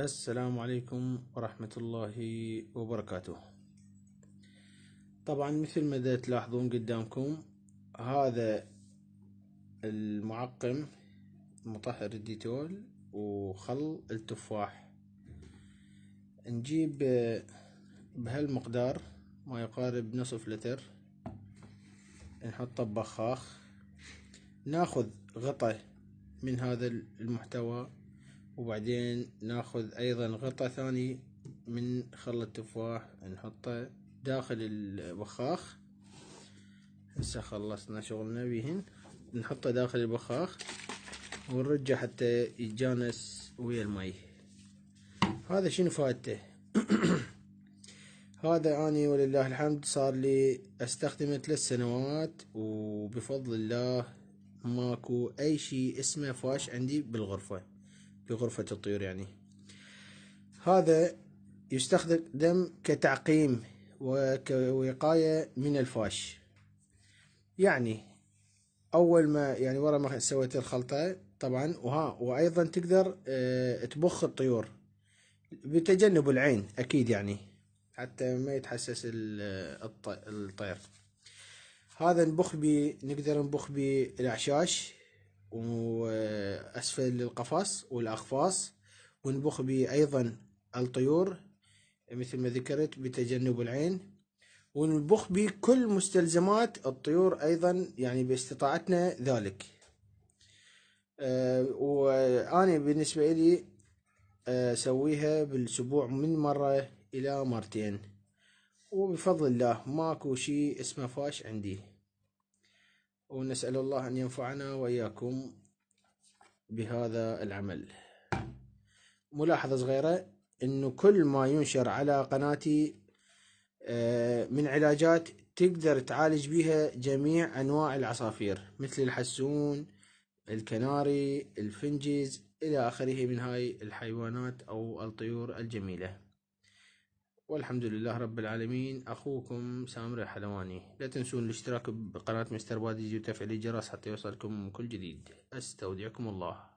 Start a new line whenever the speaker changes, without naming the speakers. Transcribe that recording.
السلام عليكم ورحمة الله وبركاته. طبعا مثل ما تلاحظون قدامكم هذا المعقم مطهر الديتول وخل التفاح. نجيب بهالمقدار ما يقارب نصف لتر، نحطه ببخاخ، ناخذ غطا من هذا المحتوى، وبعدين ناخذ ايضا غطا ثاني من خل التفاح نحطه داخل البخاخ. هسه خلصنا شغلنا بيهن، نحطه داخل البخاخ ونرجه حتى يتجانس ويا المي. هذا شنو فائدته؟ هذا اني ولله الحمد صار لي استخدمه 3 سنوات، وبفضل الله ماكو اي شيء اسمه فاش عندي بالغرفة، بغرفة الطيور يعني. هذا يستخدم كتعقيم وكوقاية من الفاش. يعني اول ما يعني ورا ما سويت الخلطة طبعا، وايضا تقدر تبخ الطيور بتجنب العين اكيد، يعني حتى ما يتحسس الطير. هذا نقدر نبخ بيه الاعشاش واسفل القفص والاقفاص، ونبخ بيه ايضا الطيور مثل ما ذكرت بتجنب العين، ونبخ به كل مستلزمات الطيور أيضا يعني باستطاعتنا ذلك. وأنا بالنسبة لي أسويها بالأسبوع من مرة إلى مرتين، وبفضل الله ماكو شيء اسمه فاش عندي. ونسأل الله أن ينفعنا وإياكم بهذا العمل. ملاحظة صغيرة، إنه كل ما ينشر على قناتي من علاجات تقدر تعالج بها جميع أنواع العصافير مثل الحسون، الكناري، الفنجز إلى آخره من هاي الحيوانات أو الطيور الجميلة. والحمد لله رب العالمين. أخوكم سامر الحلواني. لا تنسون الاشتراك بقناة مستر بادجي وتفعيل الجرس حتى يوصلكم كل جديد. أستودعكم الله.